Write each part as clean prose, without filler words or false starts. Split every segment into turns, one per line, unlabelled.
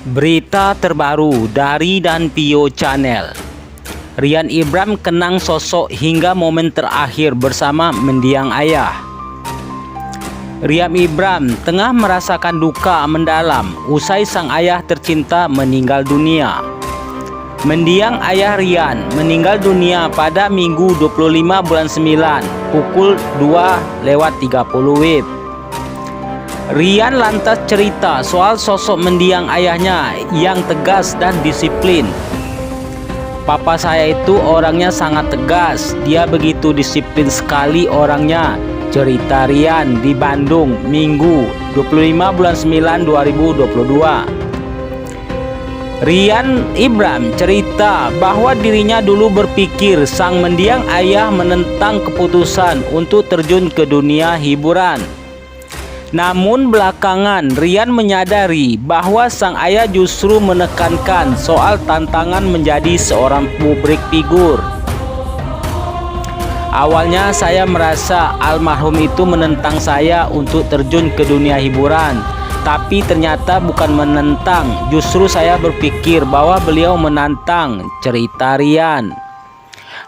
Berita terbaru dari Dan Pio Channel. Rian Ibram kenang sosok hingga momen terakhir bersama mendiang ayah. Rian Ibram tengah merasakan duka mendalam usai sang ayah tercinta meninggal dunia. Mendiang ayah Rian meninggal dunia pada Minggu 25 bulan 9 pukul 2:30 WIB. Rian lantas cerita soal sosok mendiang ayahnya yang tegas dan disiplin. Papa saya itu orangnya sangat tegas, dia begitu disiplin sekali orangnya, cerita Rian di Bandung, Minggu 25 bulan 9 2022. Rian Ibram cerita bahwa dirinya dulu berpikir sang mendiang ayah menentang keputusan untuk terjun ke dunia hiburan. Namun belakangan Rian menyadari bahwa sang ayah justru menekankan soal tantangan menjadi seorang publik figur. Awalnya saya merasa almarhum itu menentang saya untuk terjun ke dunia hiburan. Tapi ternyata bukan menentang, justru saya berpikir bahwa beliau menantang, cerita Rian.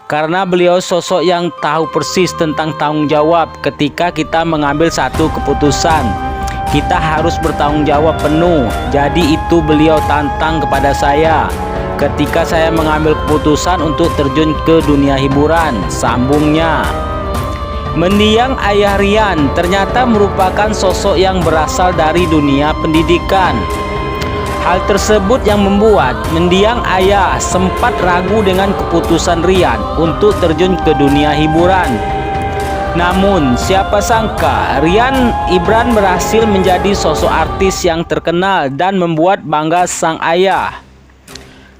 Karena beliau sosok yang tahu persis tentang tanggung jawab ketika kita mengambil satu keputusan. Kita harus bertanggung jawab penuh. Jadi itu beliau tantang kepada saya ketika saya mengambil keputusan untuk terjun ke dunia hiburan, sambungnya. Mendiang ayah Rian ternyata merupakan sosok yang berasal dari dunia pendidikan. Hal tersebut yang membuat mendiang ayah sempat ragu dengan keputusan Rian untuk terjun ke dunia hiburan. Namun siapa sangka Rian Ibram berhasil menjadi sosok artis yang terkenal dan membuat bangga sang ayah.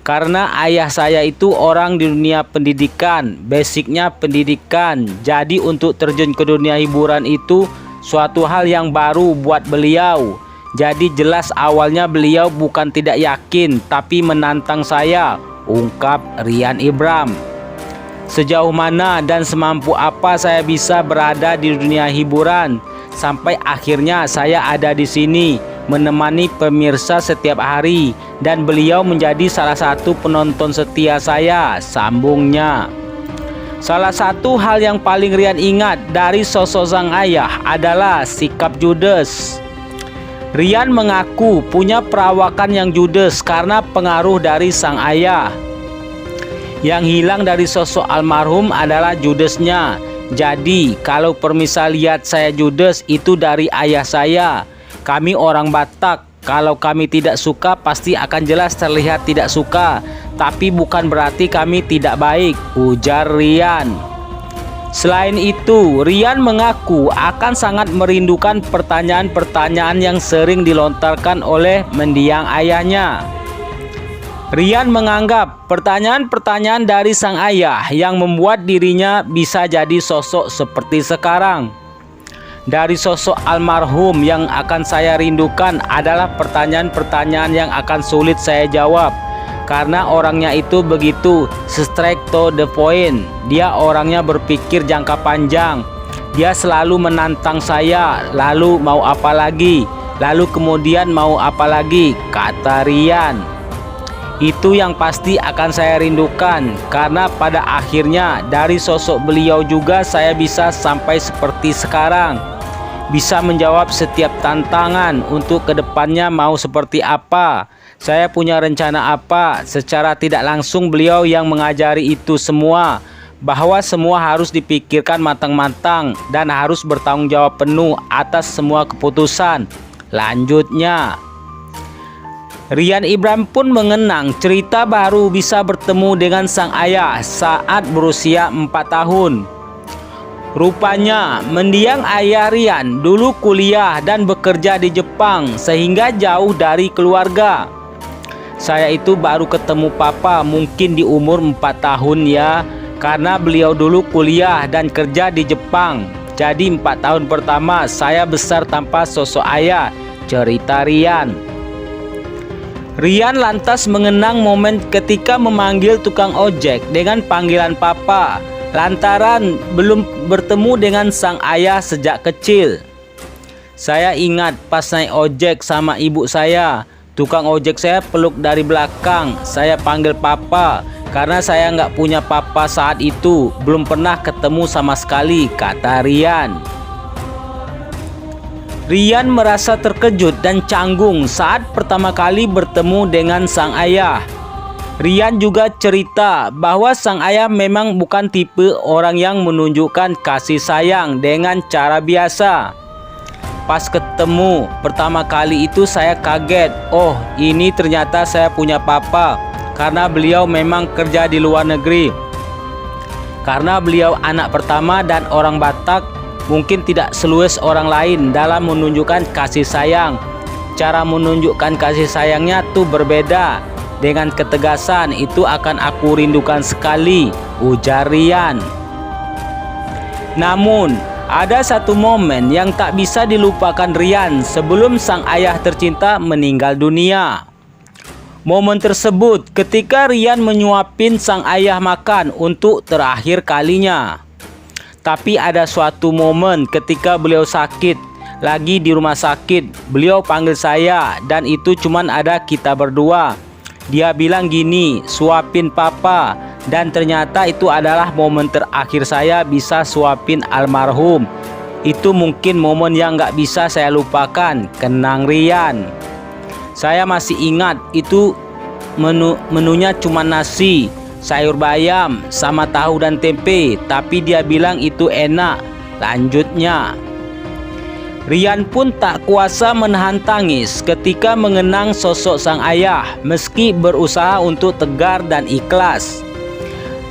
Karena ayah saya itu orang di dunia pendidikan, basicnya pendidikan. Jadi untuk terjun ke dunia hiburan itu suatu hal yang baru buat beliau. Jadi jelas awalnya beliau bukan tidak yakin tapi menantang saya, ungkap Rian Ibram. Sejauh mana dan semampu apa saya bisa berada di dunia hiburan sampai akhirnya saya ada di sini menemani pemirsa setiap hari dan beliau menjadi salah satu penonton setia saya, sambungnya. Salah satu hal yang paling Rian ingat dari sosok sang ayah adalah sikap judes. Rian mengaku punya perawakan yang judes karena pengaruh dari sang ayah. Yang hilang dari sosok almarhum adalah judesnya. Jadi kalau permisal lihat saya judes itu dari ayah saya. Kami orang Batak, kalau kami tidak suka pasti akan jelas terlihat tidak suka. Tapi bukan berarti kami tidak baik, ujar Rian. Selain itu, Rian mengaku akan sangat merindukan pertanyaan-pertanyaan yang sering dilontarkan oleh mendiang ayahnya. Rian menganggap pertanyaan-pertanyaan dari sang ayah yang membuat dirinya bisa jadi sosok seperti sekarang. Dari sosok almarhum yang akan saya rindukan adalah pertanyaan-pertanyaan yang akan sulit saya jawab. Karena orangnya itu begitu straight to the point. Dia orangnya berpikir jangka panjang. Dia selalu menantang saya. Lalu mau apa lagi? Lalu kemudian mau apa lagi? Kata Rian. Itu yang pasti akan saya rindukan. Karena pada akhirnya dari sosok beliau juga saya bisa sampai seperti sekarang. Bisa menjawab setiap tantangan untuk kedepannya mau seperti apa. Saya punya rencana apa. Secara tidak langsung beliau yang mengajari itu semua. Bahwa semua harus dipikirkan matang-matang dan harus bertanggung jawab penuh atas semua keputusan. Lanjutnya, Rian Ibram pun mengenang cerita baru bisa bertemu dengan sang ayah saat berusia 4 tahun. Rupanya mendiang ayah Rian dulu kuliah dan bekerja di Jepang sehingga jauh dari keluarga. Saya itu baru ketemu papa mungkin di umur 4 tahun ya, karena beliau dulu kuliah dan kerja di Jepang. Jadi 4 tahun pertama saya besar tanpa sosok ayah, cerita Rian. Rian lantas mengenang momen ketika memanggil tukang ojek dengan panggilan papa, lantaran belum bertemu dengan sang ayah sejak kecil. Saya ingat pas naik ojek sama ibu saya, Tukang ojek saya peluk dari belakang. Saya panggil papa karena saya nggak punya papa saat itu. Belum pernah ketemu sama sekali, kata Rian. Rian merasa terkejut dan canggung saat pertama kali bertemu dengan sang ayah. Rian juga cerita bahwa sang ayah memang bukan tipe orang yang menunjukkan kasih sayang dengan cara biasa. Pas ketemu pertama kali itu saya kaget. Oh, ini ternyata saya punya papa. Karena beliau memang kerja di luar negeri. Karena beliau anak pertama dan orang Batak, mungkin tidak seluas orang lain dalam menunjukkan kasih sayang. Cara menunjukkan kasih sayangnya tuh berbeda. Dengan ketegasan, itu akan aku rindukan sekali, ujar Rian. Namun, ada satu momen yang tak bisa dilupakan Rian sebelum sang ayah tercinta meninggal dunia. Momen tersebut ketika Rian menyuapin sang ayah makan untuk terakhir kalinya. Tapi ada suatu momen ketika beliau sakit, lagi di rumah sakit. Beliau panggil saya dan itu cuman ada kita berdua. Dia bilang gini, suapin papa. Dan ternyata itu adalah momen terakhir saya bisa suapin almarhum. Itu mungkin momen yang gak bisa saya lupakan, kenang Rian. Saya masih ingat itu menunya cuma nasi, sayur bayam, sama tahu dan tempe. Tapi dia bilang itu enak. Lanjutnya, Rian pun tak kuasa menahan tangis ketika mengenang sosok sang ayah. Meski berusaha untuk tegar dan ikhlas,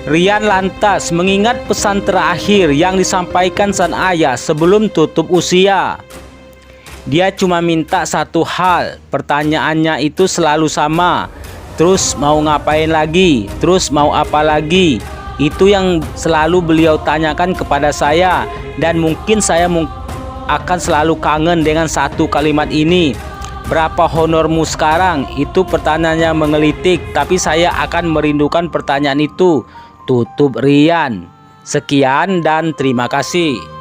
Rian lantas mengingat pesan terakhir yang disampaikan sang ayah sebelum tutup usia. Dia cuma minta satu hal, pertanyaannya itu selalu sama. Terus mau ngapain lagi? Terus mau apa lagi? Itu yang selalu beliau tanyakan kepada saya. Dan mungkin saya akan selalu kangen dengan satu kalimat ini. Berapa honormu sekarang? Itu pertanyaannya menggelitik, tapi saya akan merindukan pertanyaan itu. Tutup Rian. Sekian dan terima kasih.